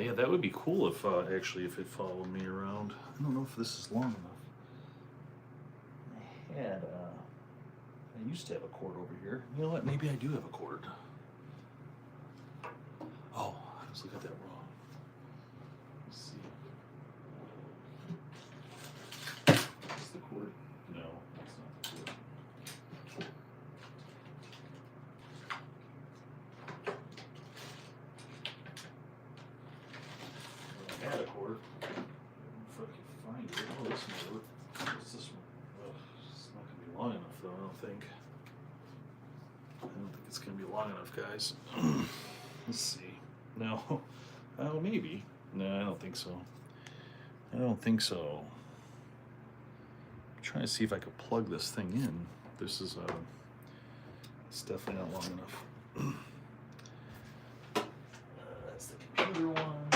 yeah, that would be cool if actually if it followed me around. I don't know if this is long enough. I had I used to have a cord over here. You know what? Maybe I do have a cord. Oh, I was looking at that wrong. Let's see. Is the cord? No, that's not the cord. I had a cord. If I can find it. Oh, this might work. What's this one? Oh, it's not going to be long enough, though, I don't think. I don't think it's going to be long enough, guys. Let's see. No. Oh, maybe. No, I don't think so. I don't think so. I'm trying to see if I could plug this thing in. This is, it's definitely not long enough. That's the computer one.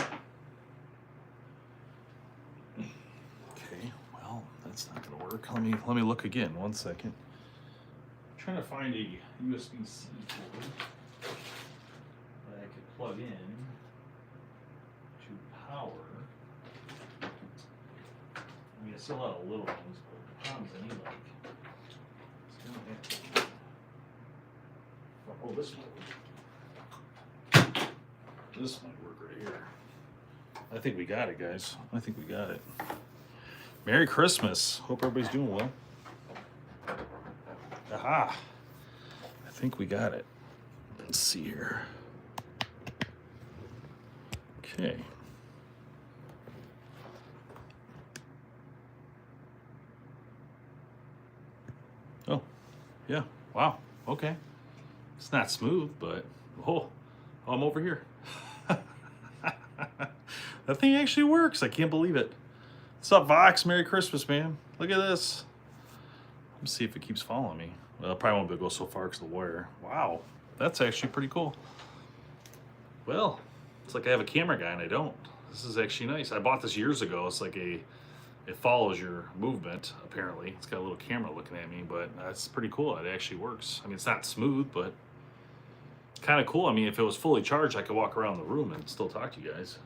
Okay, well, that's not going to work. Let me look again. 1 second. I'm trying to find a USB-C cord that I could plug in to power. I mean, I still have little ones, but the problems I need, like, it's gonna have to. Oh, this might work. This might work right here. I think we got it, guys. I think we got it. Merry Christmas. Hope everybody's doing well. Aha. I think we got it. Let's see here. Okay. Oh, yeah. Wow. Okay. It's not smooth, but oh, I'm over here. That thing actually works. I can't believe it. What's up, Vox? Merry Christmas, man. Look at this. Let's see if it keeps following me. Well, I probably won't be able to go so far because of the wire. Wow. That's actually pretty cool. Well, it's like I have a camera guy and I don't. This is actually nice. I bought this years ago. It's like it follows your movement, apparently. It's got a little camera looking at me, but that's pretty cool. It actually works. I mean, it's not smooth, but kind of cool. I mean, if it was fully charged, I could walk around the room and still talk to you guys.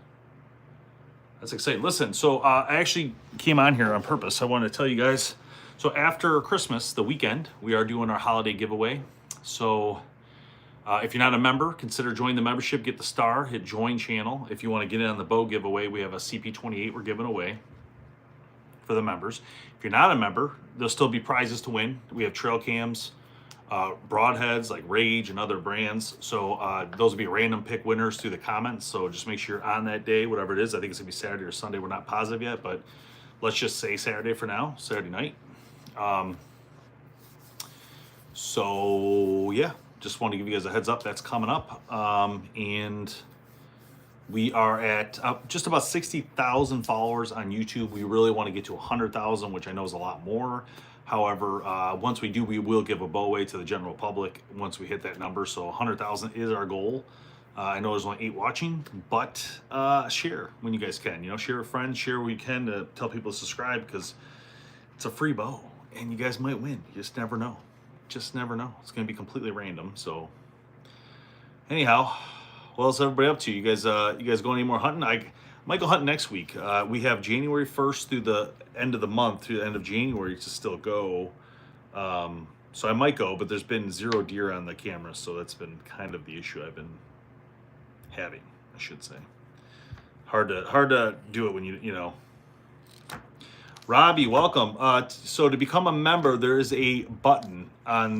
That's exciting. Listen, so I actually came on here on purpose. I wanted to tell you guys, so after Christmas, the weekend, we are doing our holiday giveaway. So if you're not a member, consider joining the membership. Get the star, hit join channel. If you want to get in on the bow giveaway, we have a CP28 we're giving away for the members. If you're not a member, there'll still be prizes to win. We have trail cams, Broadheads like Rage and other brands. So those will be random pick winners through the comments. So just make sure you're on that day, whatever it is. I think it's gonna be Saturday or Sunday. We're not positive yet, but let's just say Saturday for now, Saturday night. So yeah, just want to give you guys a heads up that's coming up. And we are at just about 60,000 followers on YouTube. We really want to get to 100,000, which I know is a lot more. However, once we do, we will give a bow away to the general public once we hit that number. So 100,000 is our goal. I know there's only 8 watching, but share when you guys can. You know, share with friends, share what you can to tell people to subscribe because it's a free bow and you guys might win. You just never know. Just never know. It's going to be completely random. So anyhow, what else is everybody up to? You guys going any more hunting? I might go hunting next week. We have January 1st through the end of the month, through the end of January to still go. So I might go, but there's been 0 deer on the camera, so that's been kind of the issue I've been having, I should say. Hard to do it when you know. Robbie, welcome. So to become a member, there is a button on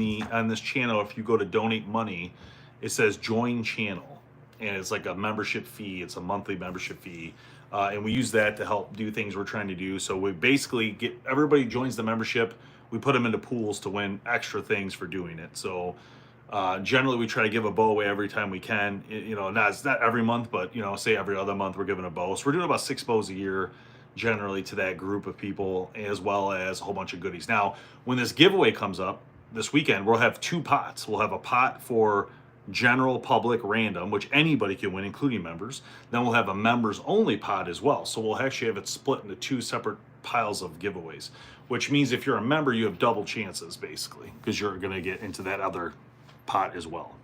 this channel. If you go to donate money, it says join channel, and it's like a membership fee. It's a monthly membership fee, and we use that to help do things we're trying to do. So we basically get everybody joins the membership. We put them into pools to win extra things for doing it. So generally, we try to give a bow away every time we can. It's not every month, but say every other month we're giving a bow. So we're doing about 6 bows a year, generally, to that group of people, as well as a whole bunch of goodies. Now, when this giveaway comes up this weekend, we'll have 2 pots. We'll have a pot for general public random, which anybody can win, including members. Then we'll have a members only pot as well. So we'll actually have it split into 2 separate piles of giveaways, which means if you're a member, you have double chances basically, because you're going to get into that other pot as well.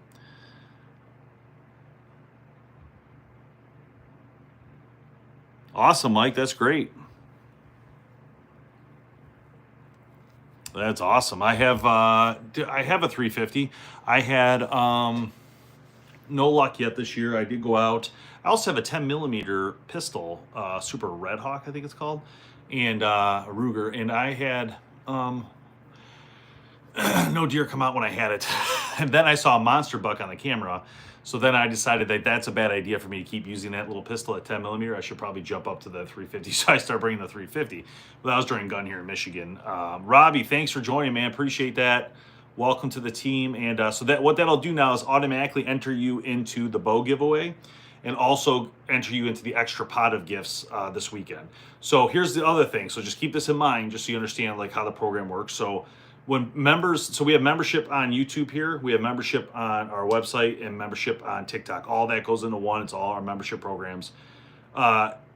Awesome, Mike. That's great. That's awesome. I have a 350. I had no luck yet this year. I did go out. I also have a 10 millimeter pistol, Super Red Hawk, I think it's called, and a Ruger. And I had no deer come out when I had it. And then I saw a monster buck on the camera. So then I decided that that's a bad idea for me to keep using that little pistol at 10 millimeter. I should probably jump up to the 350. So I started bringing the 350. But that was during gun here in Michigan. Robbie, thanks for joining, man. Appreciate that. Welcome to the team. And so that what that'll do now is automatically enter you into the bow giveaway and also enter you into the extra pot of gifts this weekend. So here's the other thing. So just keep this in mind, just so you understand like how the program works. So when members, so we have membership on YouTube here, we have membership on our website and membership on TikTok. All that goes into one. It's all our membership programs.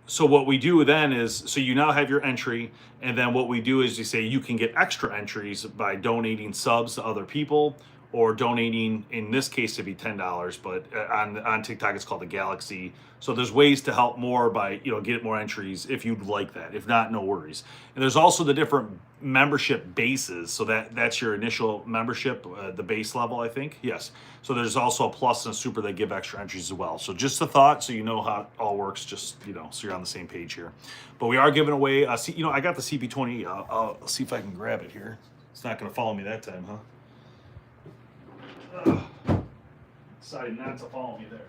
So what we do then is, so you now have your entry, and then what we do is you say you can get extra entries by donating subs to other people, or donating, in this case, to be $10, but on TikTok it's called the Galaxy. So there's ways to help more by, get more entries if you'd like that. If not, no worries. And there's also the different membership bases. So that's your initial membership, the base level, I think. Yes. So there's also a plus and a super that give extra entries as well. So just a thought, so you know how it all works, just, so you're on the same page here. But we are giving away, I got the CP20. I'll see if I can grab it here. It's not going to follow me that time, huh? Decided not to follow me there.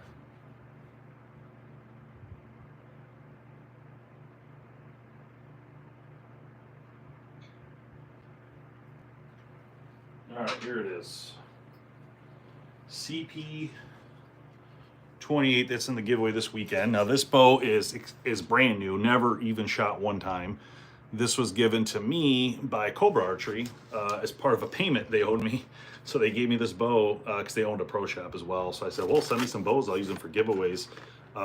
All right, here it is. CP28. That's in the giveaway this weekend. Now this bow is brand new. Never even shot one time. This was given to me by Cobra Archery as part of a payment they owed me. So they gave me this bow because they owned a pro shop as well. So I said, well, send me some bows. I'll use them for giveaways.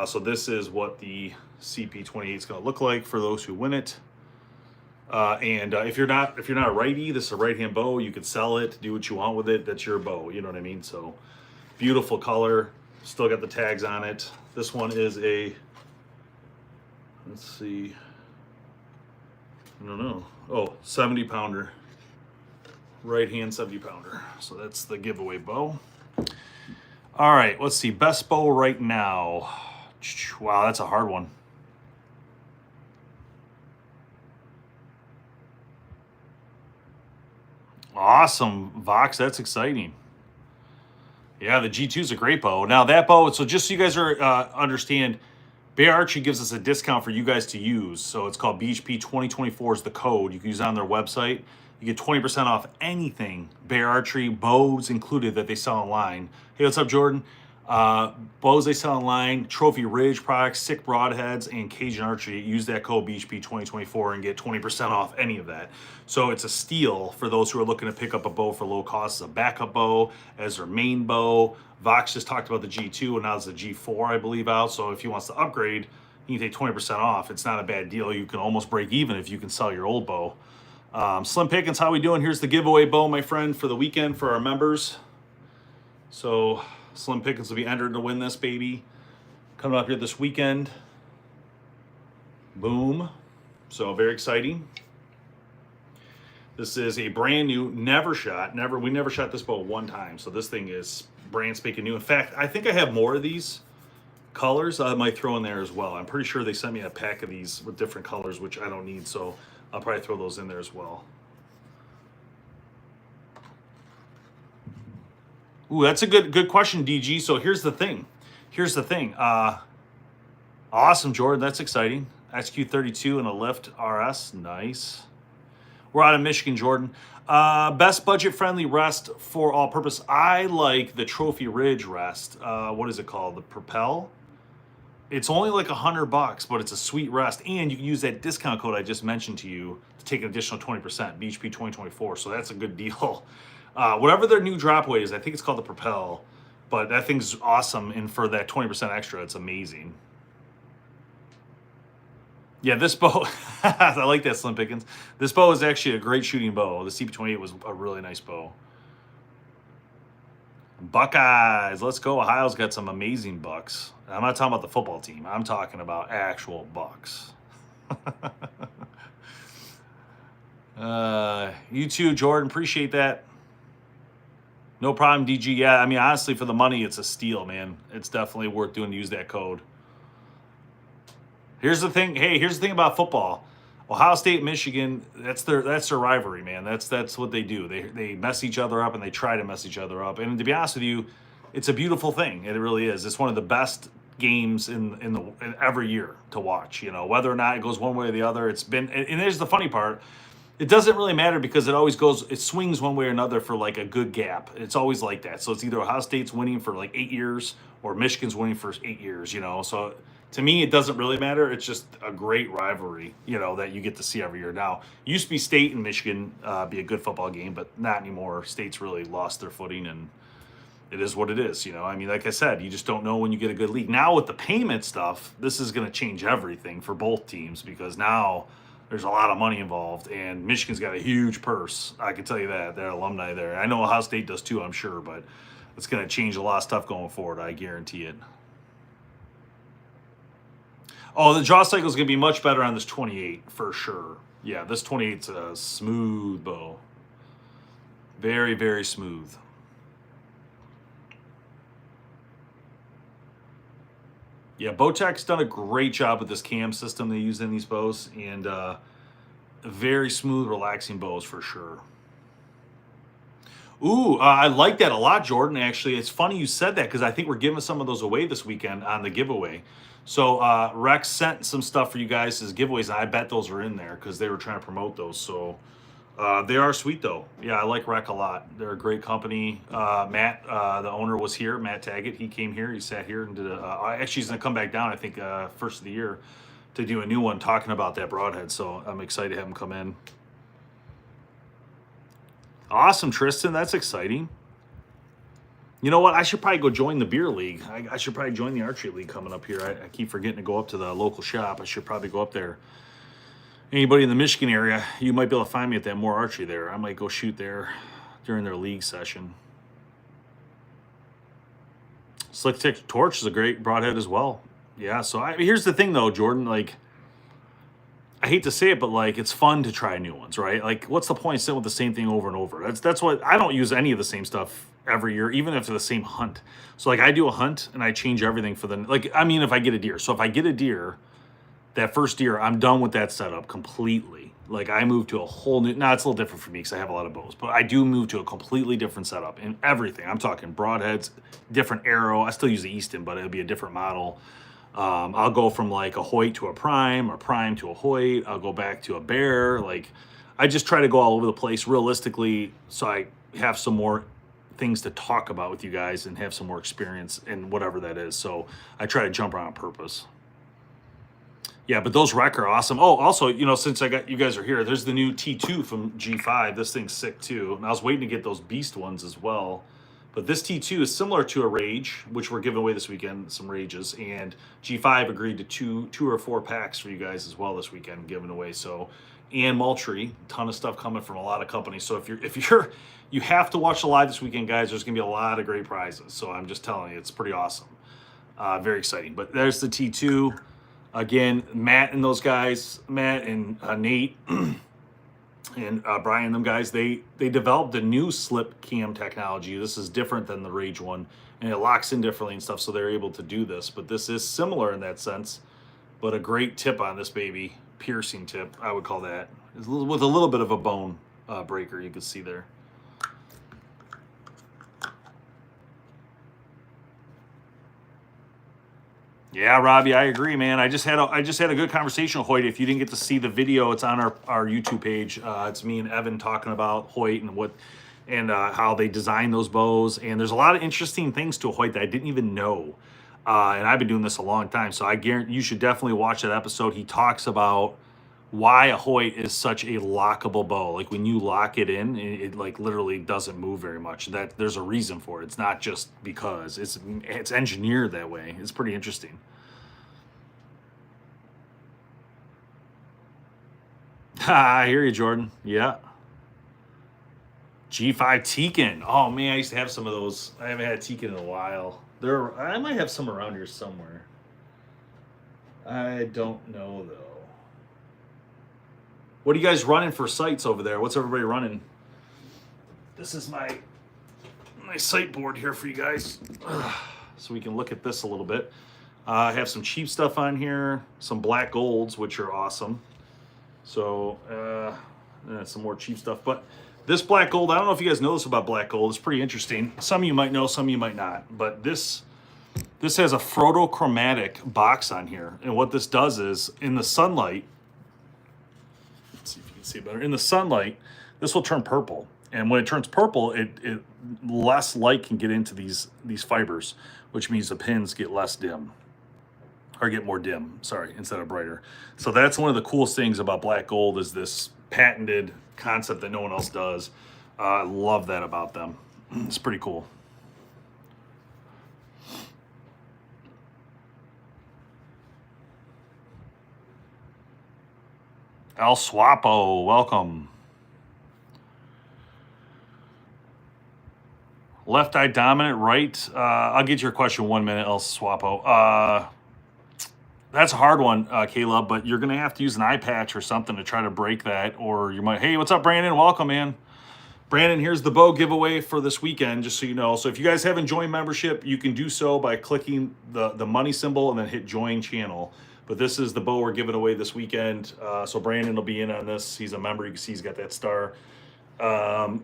So this is what the CP28 is going to look like for those who win it. And if you're not a righty, this is a right-hand bow. You could sell it, do what you want with it. That's your bow. You know what I mean? So beautiful color. Still got the tags on it. This one is a, let's see, I don't know. Oh, 70 pounder. Right hand 70 pounder. So that's the giveaway bow. All right, let's see. Best bow right now. Wow, that's a hard one. Awesome, Vox. That's exciting. Yeah, the G2 is a great bow. Now that bow, so just so you guys are understand, Bear Archery gives us a discount for you guys to use. So it's called BHP 2024 is the code. You can use it on their website. You get 20% off anything Bear Archery, bows included, that they sell online. Hey, what's up, Jordan? Bows they sell online, Trophy Ridge products, Sick Broadheads, and Cajun Archery. Use that code BHP 2024 and get 20% off any of that. So it's a steal for those who are looking to pick up a bow for low cost as a backup bow, as their main bow. Vox just talked about the G2, and now it's the G4, I believe, out. So if he wants to upgrade, you can take 20% off. It's not a bad deal. You can almost break even if you can sell your old bow. Slim Pickens, how we doing? Here's the giveaway bow, my friend, for the weekend for our members. So Slim Pickens will be entered to win this baby coming up here this weekend. Boom. So very exciting. This is a brand new, we never shot this bow one time. So this thing is brand spanking new. In fact, I think I have more of these colors I might throw in there as well. I'm pretty sure they sent me a pack of these with different colors, which I don't need. So I'll probably throw those in there as well. Ooh, that's a good question, DG. So here's the thing. Awesome, Jordan. That's exciting. XQ32 and a lift RS. Nice. We're out of Michigan, Jordan. Best budget-friendly rest for all purpose. I like the Trophy Ridge rest. What is it called? The Propel. It's only like $100, but it's a sweet rest. And you can use that discount code I just mentioned to you to take an additional 20%, BHP 2024. So that's a good deal. Whatever their new drop weight is, I think it's called the Propel, but that thing's awesome. And for that 20% extra, it's amazing. Yeah, this bow, I like that, Slim Pickens. This bow is actually a great shooting bow. The CP28 was a really nice bow. Buckeyes, let's go. Ohio's got some amazing bucks. I'm not talking about the football team. I'm talking about actual bucks. You too, Jordan. Appreciate that. No problem, DG. Yeah, I mean, honestly, for the money, it's a steal, man. It's definitely worth doing to use that code. Here's the thing. Hey, here's the thing about football. Ohio State, Michigan, that's their rivalry, man. That's what they do. They mess each other up and they try to mess each other up. And to be honest with you, it's a beautiful thing. It really is. It's one of the best games in every year to watch. You know, whether or not it goes one way or the other, it's been. And here's the funny part. It doesn't really matter because it swings one way or another for like a good gap. It's always like that. So it's either Ohio State's winning for like 8 years or Michigan's winning for 8 years, you know. So to me, it doesn't really matter. It's just a great rivalry, you know, that you get to see every year. Now, used to be State and Michigan be a good football game, but not anymore. State's really lost their footing, and it is what it is, you know. I mean, like I said, you just don't know when you get a good league. Now with the payment stuff, this is going to change everything for both teams because now there's a lot of money involved, and Michigan's got a huge purse. I can tell you that. They're alumni there. I know Ohio State does too, I'm sure, but it's going to change a lot of stuff going forward. I guarantee it. Oh, the draw cycle is going to be much better on this 28 for sure. Yeah, this 28's a smooth bow. Very, very smooth. Yeah, Bowtech's done a great job with this cam system they use in these bows, and very smooth, relaxing bows for sure. Ooh, I like that a lot, Jordan. Actually, it's funny you said that because I think we're giving some of those away this weekend on the giveaway. So Rex sent some stuff for you guys as giveaways, and I bet those are in there because they were trying to promote those. So they are sweet, though. Yeah, I like Rec a lot. They're a great company. Matt, the owner, was here. Matt Taggett, he came here. He sat here and did actually, he's going to come back down, I think, first of the year to do a new one talking about that Broadhead. So I'm excited to have him come in. Awesome, Tristan. That's exciting. You know what? I should probably go join the beer league. I should probably join the archery league coming up here. I keep forgetting to go up to the local shop. I should probably go up there. Anybody in the Michigan area, you might be able to find me at that More Archery there. I might go shoot there during their league session. Slick Tick Torch is a great broadhead as well. Yeah, so here's the thing, though, Jordan. Like, I hate to say it, but like it's fun to try new ones, right? Like, what's the point of sitting with the same thing over and over? That's what I don't use any of the same stuff every year, even if it's the same hunt. So like I do a hunt and I change everything for the if I get a deer. So if I get a deer, that first deer, I'm done with that setup completely. Like I move to a whole new. Now it's a little different for me because I have a lot of bows, but I do move to a completely different setup in everything. I'm talking broadheads, different arrow. I still use the Easton, but it'll be a different model. I'll go from like a Hoyt to a prime, or prime to a Hoyt. I'll go back to a bear. Like I just try to go all over the place realistically, so I have some more things to talk about with you guys and have some more experience in whatever that is. So I try to jump around on purpose. Yeah, but those Rec are awesome. Oh, also, you know, since I got you guys are here, there's the new T2 from G5. This thing's sick too. And I was waiting to get those Beast ones as well. But this T2 is similar to a Rage, which we're giving away this weekend, some Rages. And G5 agreed to two or four packs for you guys as well this weekend, giving away. So, and Moultrie, ton of stuff coming from a lot of companies. So you have to watch the live this weekend, guys. There's gonna be a lot of great prizes. So I'm just telling you, it's pretty awesome. Very exciting. But there's the T2. Again, Matt and those guys, Matt and Nate and Brian, them guys, they developed a new slip cam technology. This is different than the Rage one, and it locks in differently and stuff, so they're able to do this. But this is similar in that sense, but a great tip on this baby, piercing tip, I would call that, with a little bit of a bone breaker you can see there. Yeah, Robbie, I agree, man. I just had a good conversation with Hoyt. If you didn't get to see the video, it's on our YouTube page. It's me and Evan talking about Hoyt and how they design those bows. And there's a lot of interesting things to Hoyt that I didn't even know. And I've been doing this a long time, so I guarantee you should definitely watch that episode. He talks about why a Hoyt is such a lockable bow. Like when you lock it in, it like literally doesn't move very much. That there's a reason for it. It's not just because it's engineered that way. It's pretty interesting. I hear you, Jordan. Yeah. G5 Tekin. Oh man, I used to have some of those. I haven't had Tekin in a while. I might have some around here somewhere. I don't know though. What are you guys running for sights over there? What's everybody running? This is my sight board here for you guys. So we can look at this a little bit. I have some cheap stuff on here, some black golds, which are awesome. So some more cheap stuff. But this black gold, I don't know if you guys know this about black gold. It's pretty interesting. Some of you might know, some of you might not. But this has a photochromatic box on here. And what this does is, in the sunlight, let's see if you can see it better. In the sunlight, this will turn purple. And when it turns purple, it less light can get into these fibers, which means the pins get less dim. Or get more dim, sorry, instead of brighter. So that's one of the coolest things about black gold, is this patented concept that no one else does. I love that about them. It's pretty cool. El Swapo, welcome. Left eye dominant, right? I'll get your question 1 minute, El Swapo. That's a hard one, Caleb, but you're going to have to use an eye patch or something to try to break that. Or you might, hey, what's up, Brandon? Welcome, man. Brandon, here's the bow giveaway for this weekend, just so you know. So if you guys haven't joined membership, you can do so by clicking the money symbol and then hit join channel. But this is the bow we're giving away this weekend. So Brandon will be in on this. He's a member. You can see he's got that star. So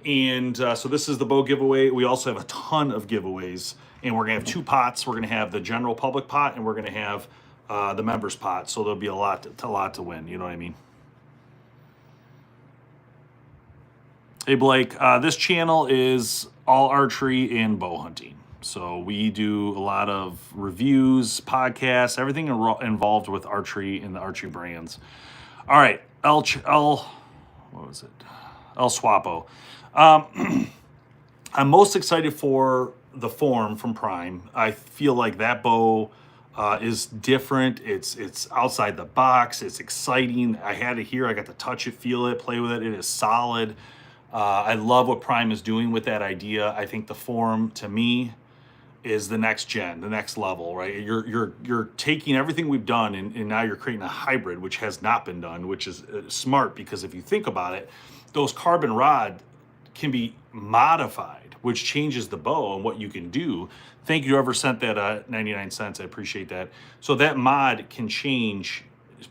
this is the bow giveaway. We also have a ton of giveaways. And we're going to have 2 pots. We're going to have the general public pot, and we're going to have the members pot. So there'll be a lot to win. You know what I mean? Hey, Blake, this channel is all archery and bow hunting. So we do a lot of reviews, podcasts, everything involved with archery and the archery brands. All right, El Swapo. I'm most excited for the form from Prime. I feel like that bow is different. It's outside the box. It's exciting. I had it here. I got to touch it, feel it, play with it. It is solid. I love what Prime is doing with that idea. I think the form, to me, is the next gen, the next level, right? You're taking everything we've done and now you're creating a hybrid, which has not been done, which is smart, because if you think about it, those carbon rod can be modified, which changes the bow and what you can do. Thank you, whoever sent that 99 cents. I appreciate that. So that mod can change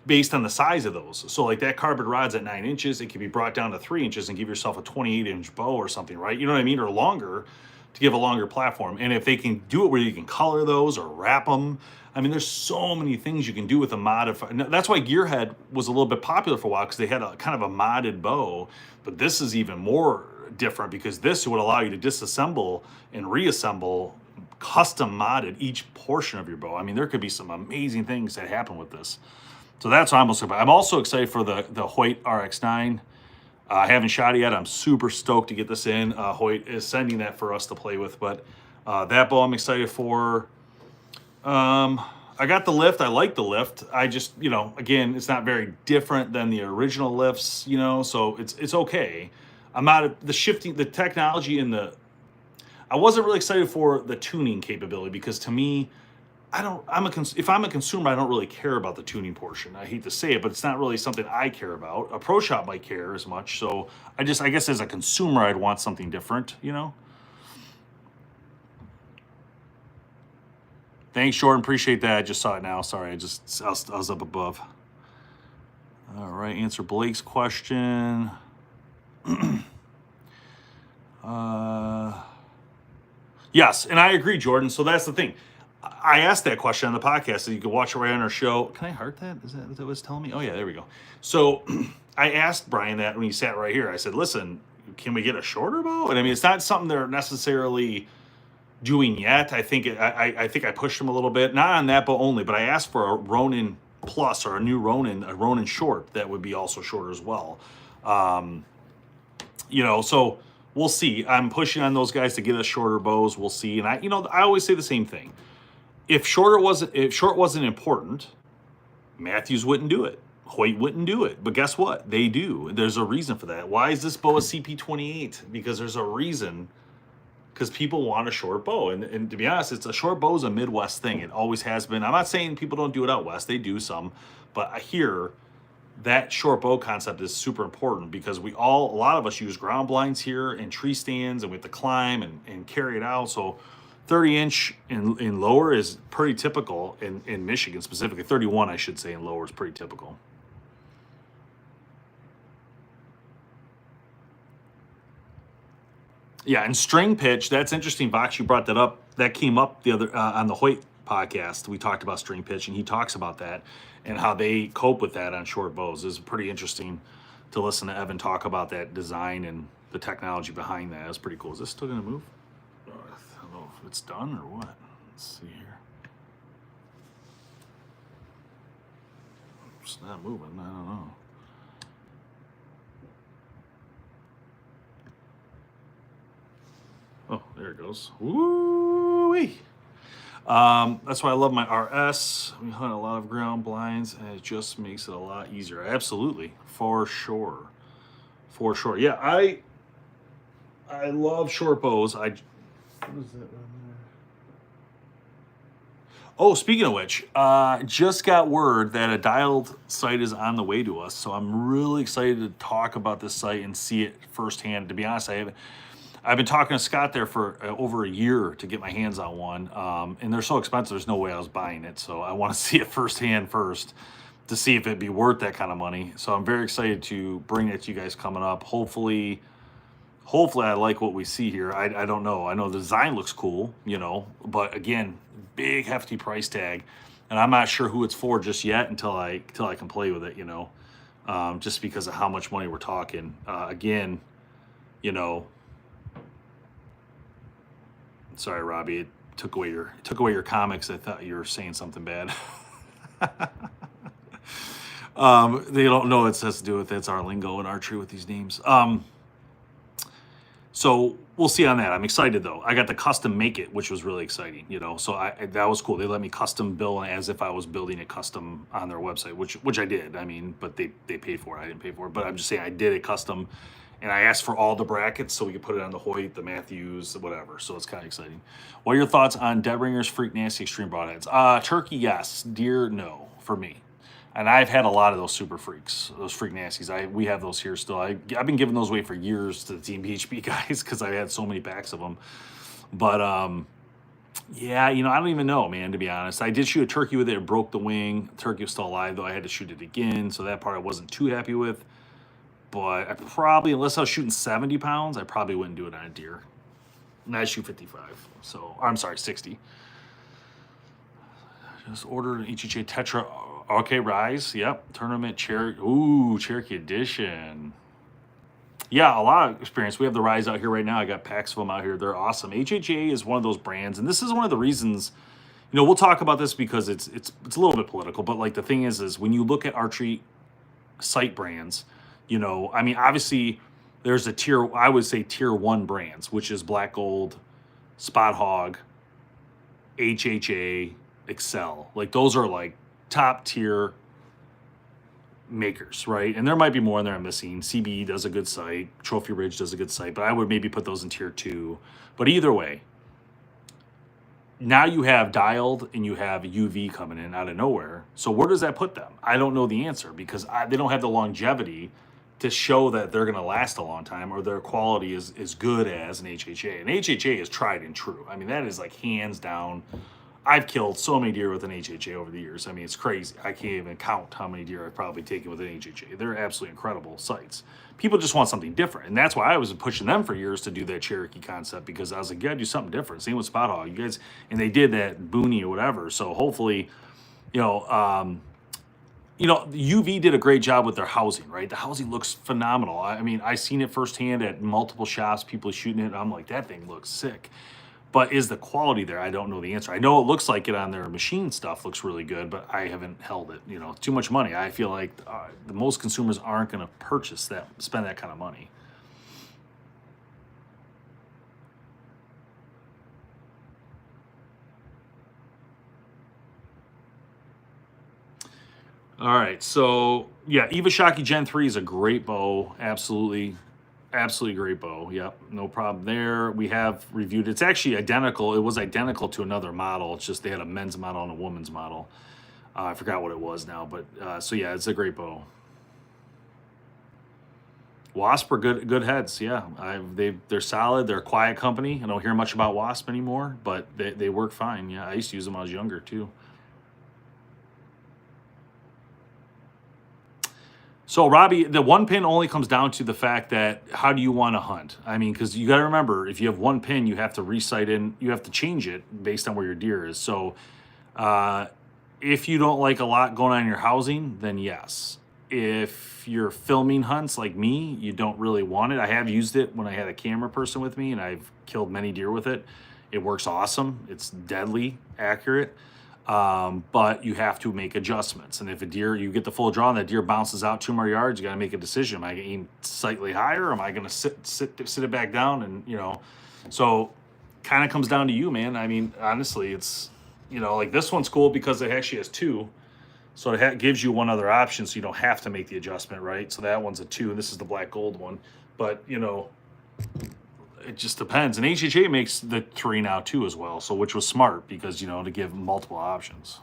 based on the size of those. So like that carbon rod's at 9 inches, it can be brought down to 3 inches and give yourself a 28-inch bow or something, right? You know what I mean? Or longer, to give a longer platform. And if they can do it where you can color those or wrap them, I mean, there's so many things you can do with a modified. That's why Gearhead was a little bit popular for a while, because they had a kind of a modded bow. But this is even more different, because this would allow you to disassemble and reassemble custom modded each portion of your bow. I mean, there could be some amazing things that happen with this. So that's what I'm most excited. I'm also excited for the Hoyt RX9. I haven't shot it yet. I'm super stoked to get this in. Hoyt is sending that for us to play with, but that bow I'm excited for. I got the lift. I like the lift. I just, again, it's not very different than the original lifts, so it's okay. I'm not the shifting, the technology in I wasn't really excited for the tuning capability, because to me, if I'm a consumer, I don't really care about the tuning portion. I hate to say it, but it's not really something I care about. A pro shop might care as much. So I guess as a consumer, I'd want something different, Thanks, Jordan. Appreciate that. I just saw it now. Sorry, I was up above. All right, answer Blake's question. Yes, and I agree, Jordan. So that's the thing. I asked that question on the podcast, so you can watch it right on our show. Can I heart that? Is that what it was telling me? Oh, yeah, there we go. So I asked Brian that when he sat right here. I said, listen, can we get a shorter bow? And I mean, it's not something they're necessarily doing yet. I think I pushed him a little bit, not on that bow only, but I asked for a Ronin Plus or a Ronin short that would be also shorter as well. So we'll see. I'm pushing on those guys to get us shorter bows. We'll see. And I always say the same thing. If short wasn't important, Matthews wouldn't do it. Hoyt wouldn't do it. But guess what? They do. There's a reason for that. Why is this bow a CP28? Because there's a reason. Because people want a short bow. And to be honest, a short bow is a Midwest thing. It always has been. I'm not saying people don't do it out west. They do some. But here, that short bow concept is super important because a lot of us use ground blinds here and tree stands, and we have to climb and carry it out. So 30-inch in lower is pretty typical in Michigan specifically. 31, I should say, in lower is pretty typical. Yeah, and string pitch, that's interesting, Vox. You brought that up. That came up the other on the Hoyt podcast. We talked about string pitch, and he talks about that and how they cope with that on short bows. It's pretty interesting to listen to Evan talk about that design and the technology behind that. It's pretty cool. Is this still going to move? I don't know if it's done or what. Let's see here. It's not moving. I don't know. Oh, there it goes. Woo-wee. That's why I love my RS. We hunt a lot of ground blinds, and it just makes it a lot easier. Absolutely, for sure, for sure. Yeah, I love short bows. What is that right there? Oh, speaking of which, just got word that a dialed site is on the way to us, so I'm really excited to talk about this site and see it firsthand. To be honest, I've been talking to Scott there for over a year to get my hands on one, and they're so expensive, there's no way I was buying it. So I want to see it firsthand first to see if it'd be worth that kind of money. So I'm very excited to bring it to you guys coming up. Hopefully I like what we see here. I don't know. I know the design looks cool, but again, big hefty price tag, and I'm not sure who it's for just yet until I can play with it, just because of how much money we're talking. Again, sorry, Robbie. It took away your comics. I thought you were saying something bad. They don't know it has to do with it. It's our lingo and archery with these names. So we'll see on that. I'm excited though. I got the custom make it, which was really exciting. So that was cool. They let me custom bill as if I was building it custom on their website, which I did. I mean, but they paid for it. I didn't pay for it. But I'm just saying I did it custom. And I asked for all the brackets so we could put it on the Hoyt, the Matthews, whatever. So it's kind of exciting. What are your thoughts on Dead Ringers, Freak Nasty, Extreme Broadheads? Turkey, yes. Deer, no, for me. And I've had a lot of those super freaks, those Freak Nasties. We have those here still. I've been giving those away for years to the Team BHB guys because I had so many packs of them. But, yeah, I don't even know, man, to be honest. I did shoot a turkey with it. It broke the wing. The turkey was still alive, though. I had to shoot it again. So that part I wasn't too happy with. But I probably, unless I was shooting 70 pounds, I probably wouldn't do it on a deer. And I shoot 55. So, I'm sorry, 60. Just ordered an HHA Tetra. Okay, Rise. Yep. Tournament Cherokee. Ooh, Cherokee Edition. Yeah, a lot of experience. We have the Rise out here right now. I got packs of them out here. They're awesome. HHA is one of those brands. And this is one of the reasons, we'll talk about this because it's a little bit political. But, like, the thing is when you look at archery site brands, obviously there's I would say tier 1 brands, which is Black Gold, Spot Hog, HHA, Excel. Like those are like top tier makers, right? And there might be more in there I'm missing. CBE does a good site. Trophy Ridge does a good site, but I would maybe put those in tier 2. But either way, now you have dialed and you have UV coming in out of nowhere. So where does that put them? I don't know the answer because they don't have the longevity to show that they're going to last a long time or their quality is as good as an HHA. And HHA is tried and true. I mean, that is like hands down. I've killed so many deer with an HHA over the years. I mean, it's crazy. I can't even count how many deer I've probably taken with an HHA. They're absolutely incredible sites. People just want something different. And that's why I was pushing them for years to do that Cherokee concept because I was like, you got to do something different. Same with Spot Hog. You guys, and they did that Booney or whatever. So hopefully, UV did a great job with their housing, right? The housing looks phenomenal. I mean, I seen it firsthand at multiple shops, people shooting it. And I'm like, that thing looks sick. But is the quality there? I don't know the answer. I know it looks like it on their machine stuff looks really good, but I haven't held it. Too much money. I feel like the most consumers aren't going to spend that kind of money. All right, so yeah, Iwasaki Gen 3 is a great bow. Absolutely great bow. Yep, no problem there. We have reviewed. It's actually identical. It was identical to another model. It's just they had a men's model and a woman's model. I forgot what it was now, but so yeah, it's a great bow. Wasp are good heads. Yeah, they're solid. They're a quiet company. I don't hear much about Wasp anymore, but they work fine. Yeah, I used to use them when I was younger too. So Robbie, the one pin only comes down to the fact that how do you want to hunt? I mean, because you got to remember, if you have one pin, you have to recite in, you have to change it based on where your deer is. So uh, if you don't like a lot going on in your housing, then yes. If you're filming hunts like me, you don't really want it. I have used it when I had a camera person with me, and I've killed many deer with it. It works awesome. It's deadly accurate. But you have to make adjustments. And if a deer, you get the full draw and that deer bounces out 2 more yards, you got to make a decision. Am I going to aim slightly higher? Or am I going to sit it back down? And, so kind of comes down to you, man. I mean, honestly, it's, like this one's cool because it actually has 2. So it gives you one other option, so you don't have to make the adjustment, right? So that one's a 2, and this is the black gold one. But, it just depends. And HHA makes the 3 now too as well, so which was smart because, to give multiple options.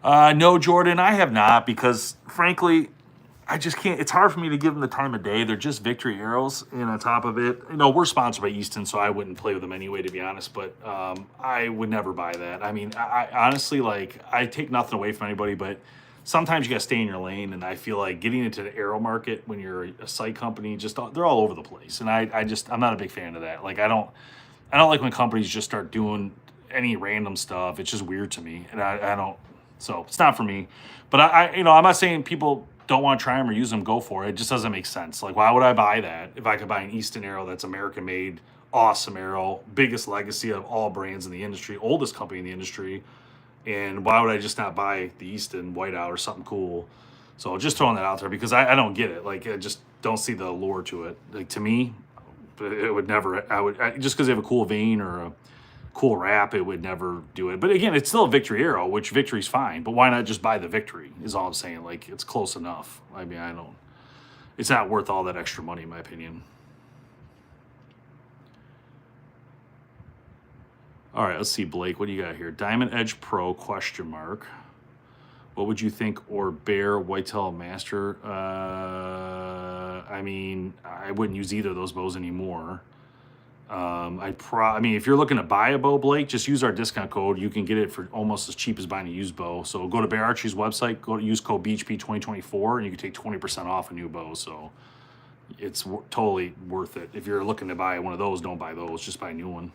No, Jordan, I have not because, frankly, I just can't. It's hard for me to give them the time of day. They're just victory arrows, and on top of it, we're sponsored by Easton, so I wouldn't play with them anyway, to be honest. But I would never buy that. I mean, I honestly, I take nothing away from anybody, but sometimes you got to stay in your lane, and I feel like getting into the arrow market when you're a site company, they're all over the place, and I'm not a big fan of that. Like I don't like when companies just start doing any random stuff. It's just weird to me, and I don't. So it's not for me. But I'm not saying people don't want to try them or use them, go for it. It just doesn't make sense. Like, why would I buy that if I could buy an Easton arrow that's American made, awesome arrow, biggest legacy of all brands in the industry, oldest company in the industry, and why would I just not buy the Easton whiteout or something cool? So just throwing that out there because I don't get it. Like, I just don't see the allure to it. Like, to me, it would never. Just because they have a cool vein or a cool wrap, it would never do it. But again, it's still a victory arrow, which victory's fine. But why not just buy the victory? Is all I'm saying. Like, it's close enough. I mean, it's not worth all that extra money, in my opinion. All right, let's see, Blake. What do you got here? Diamond Edge Pro ? What would you think? Or Bear Whitetail Master? I mean, I wouldn't use either of those bows anymore. I mean, if you're looking to buy a bow, Blake, just use our discount code. You can get it for almost as cheap as buying a used bow. So go to Bear Archery's website, use code BHP2024, and you can take 20% off a new bow. So it's totally worth it. If you're looking to buy one of those, don't buy those. Just buy a new one.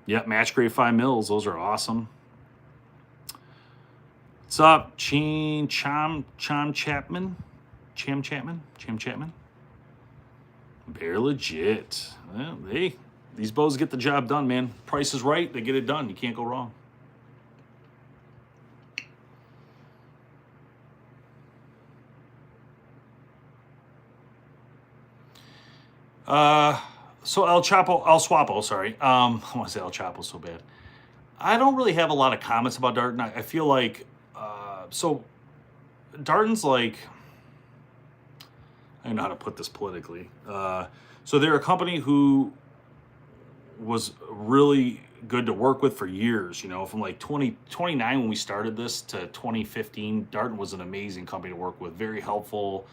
Yep, match grade 5 mils. Those are awesome. What's up, Cham Chapman? Bear legit. Well, these bows get the job done, man. Price is right, they get it done. You can't go wrong. So El Swapo, sorry. I want to say El Chapo so bad. I don't really have a lot of comments about Darton. I feel like, so Darton's like, I don't know how to put this politically. So they're a company who was really good to work with for years, from like 2029 when we started this to 2015. Darton was an amazing company to work with, very helpful.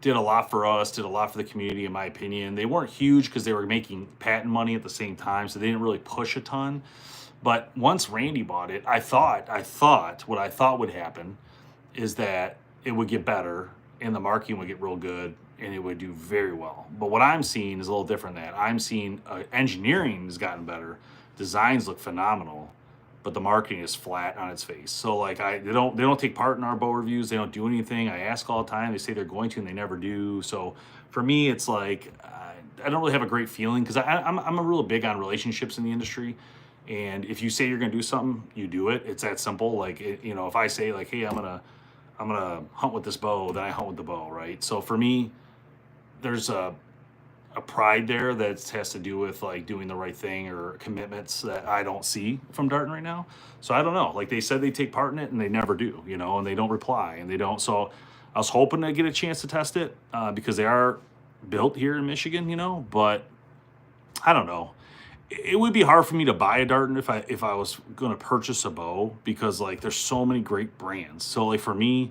Did a lot for us, did a lot for the community, in my opinion. They weren't huge because they were making patent money at the same time, so they didn't really push a ton. But once Randy bought it, I thought what I thought would happen is that it would get better and the marketing would get real good and it would do very well. But what I'm seeing is a little different than that. I'm seeing engineering has gotten better, designs look phenomenal, but the marketing is flat on its face. So like they don't take part in our bow reviews. They don't do anything. I ask all the time. They say they're going to, and they never do. So for me, it's like I don't really have a great feeling because I'm a real big on relationships in the industry. And if you say you're going to do something, you do it. It's that simple. Like if I say like, hey, I'm gonna hunt with this bow, then I hunt with the bow, right? So for me, there's a pride there that has to do with like doing the right thing or commitments that I don't see from Darton right now. So I don't know. Like they said they take part in it and they never do, and they don't reply and they don't. So I was hoping to get a chance to test it because they are built here in Michigan, but I don't know. it would be hard for me to buy a dart if I was going to purchase a bow, because like there's so many great brands. So like for me,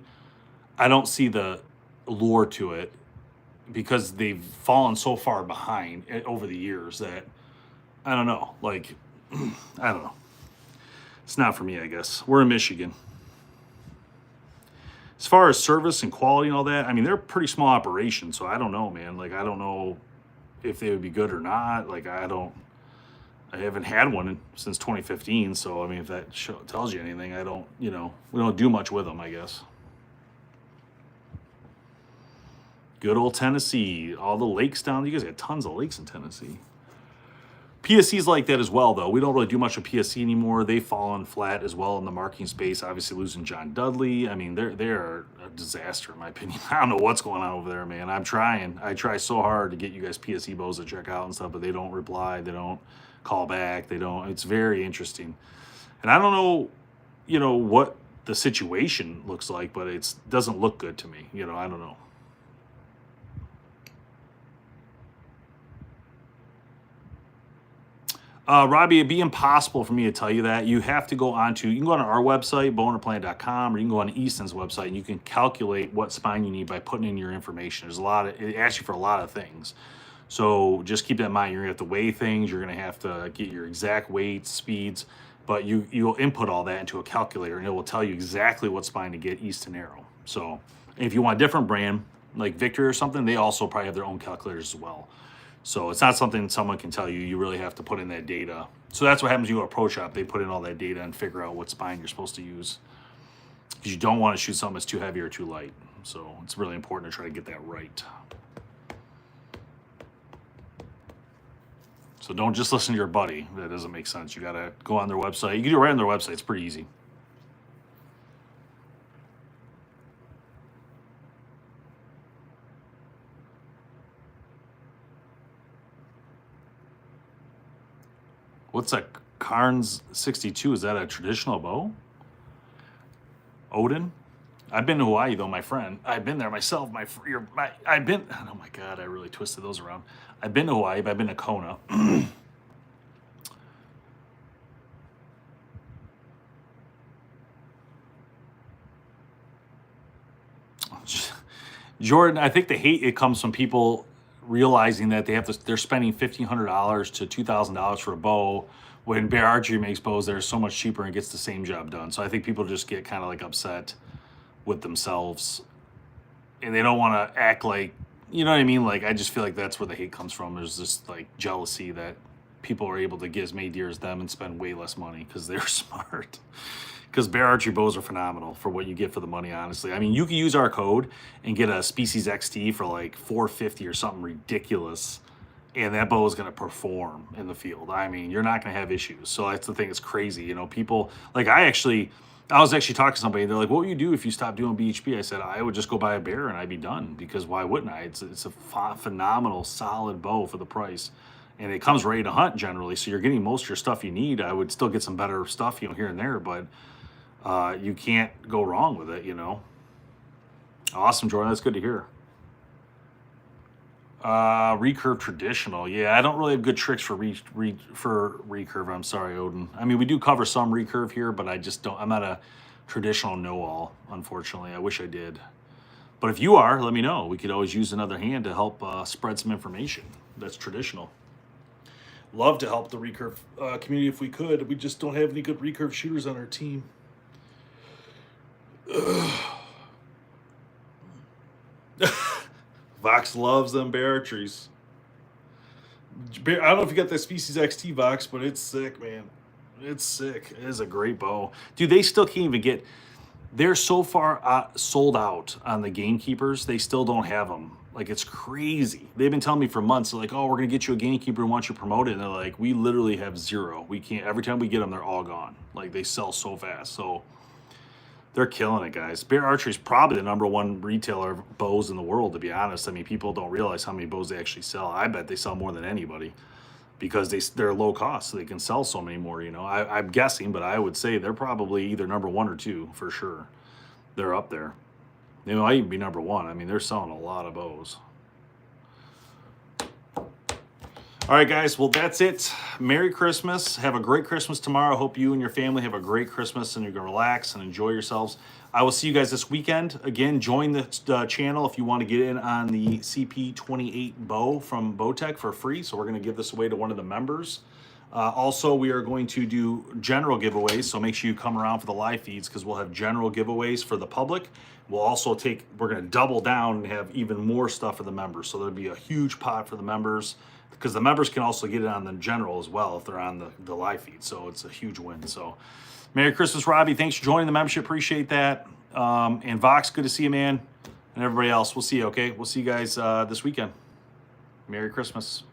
I don't see the lure to it because they've fallen so far behind over the years that I don't know. Like I don't know. It's not for me, I guess. We're in Michigan. As far as service and quality and all that, I mean, they're a pretty small operation, so I don't know, man. Like I don't know if they would be good or not. Like I haven't had one since 2015, so I mean, if that tells you anything, I don't, we don't do much with them, I guess. Good old Tennessee, all the lakes down. You guys got tons of lakes in Tennessee. PSC's like that as well, though. We don't really do much with PSC anymore. They've fallen flat as well in the marketing space. Obviously, losing John Dudley. I mean, they're a disaster in my opinion. I don't know what's going on over there, man. I'm trying. I try so hard to get you guys PSC bows to check out and stuff, but they don't reply. They don't call back. They don't. It's very interesting, and I don't know, what the situation looks like, but it doesn't look good to me. I don't know. Robbie, it'd be impossible for me to tell you that. You have to go you can go on our website, bowhunterplanet.com, or you can go on Easton's website and you can calculate what spine you need by putting in your information. It asks you for a lot of things. So just keep that in mind. You're gonna have to weigh things, you're gonna have to get your exact weights, speeds, but you'll input all that into a calculator and it will tell you exactly what spine to get east to narrow. So if you want a different brand, like Victory or something, they also probably have their own calculators as well. So it's not something someone can tell you. You really have to put in that data. So that's what happens when you go to a pro shop. They put in all that data and figure out what spine you're supposed to use. Because you don't want to shoot something that's too heavy or too light. So it's really important to try to get that right. So don't just listen to your buddy. That doesn't make sense. You got to go on their website. You can do it right on their website. It's pretty easy. What's a Carnes 62? Is that a traditional bow? Odin? I've been to Hawaii though, my friend. I've been there myself. I've been. Oh my God, I really twisted those around. I've been to Hawaii, but I've been to Kona. Jordan, I think the hate it comes from people realizing that they're spending $1,500 to $2,000 for a bow when Bear Archery makes bows that are so much cheaper and gets the same job done. So I think people just get kind of like upset with themselves and they don't want to act like, you know what I mean? Like, I just feel like that's where the hate comes from. There's this like jealousy that people are able to get as many deer as them and spend way less money because they're smart. Because Bear Archery bows are phenomenal for what you get for the money, honestly. I mean, you can use our code and get a Species XT for like $450 or something ridiculous, and that bow is going to perform in the field. I mean, you're not going to have issues. So that's the thing. It's crazy. People, like I was actually talking to somebody. They're like, what would you do if you stopped doing BHP? I said, I would just go buy a Bear and I'd be done, because why wouldn't I? It's a phenomenal, solid bow for the price. And it comes ready to hunt generally. So you're getting most of your stuff you need. I would still get some better stuff, here and there, but you can't go wrong with it, Awesome, Jordan. That's good to hear. Recurve traditional. Yeah, I don't really have good tricks for recurve. I'm sorry, Odin. I mean, we do cover some recurve here, but I just don't. I'm not a traditional know-all, unfortunately. I wish I did. But if you are, let me know. We could always use another hand to help spread some information that's traditional. Love to help the recurve community if we could. We just don't have any good recurve shooters on our team. Vox loves them Bear Archeries. I don't know if you got that Species XT Vox, but it's sick, man. It's sick. It is a great bow. Dude, they still can't even get... They're so far sold out on the Gamekeepers, they still don't have them. Like, it's crazy. They've been telling me for months, they're like, oh, we're going to get you a Gamekeeper and want you to promote it. And they're like, we literally have zero. We can't... Every time we get them, they're all gone. Like, they sell so fast. So... they're killing it, guys. Bear Archery is probably the #1 retailer of bows in the world, to be honest. I mean, people don't realize how many bows they actually sell. I bet they sell more than anybody because they're low cost, so they can sell so many more, I'm guessing, but I would say they're probably either #1 or 2 for sure. They're up there. They might even be #1. I mean, they're selling a lot of bows. All right, guys. Well, that's it. Merry Christmas. Have a great Christmas tomorrow. Hope you and your family have a great Christmas and you can relax and enjoy yourselves. I will see you guys this weekend. Again, join the channel if you want to get in on the CP28 bow from Bowtech for free. So we're going to give this away to one of the members. Also, we are going to do general giveaways. So make sure you come around for the live feeds because we'll have general giveaways for the public. We'll also we're going to double down and have even more stuff for the members. So there'll be a huge pot for the members, because the members can also get it on the general as well if they're on the live feed. So it's a huge win. So Merry Christmas, Robbie. Thanks for joining the membership. Appreciate that. And Vox, good to see you, man. And everybody else, we'll see you, okay? We'll see you guys this weekend. Merry Christmas.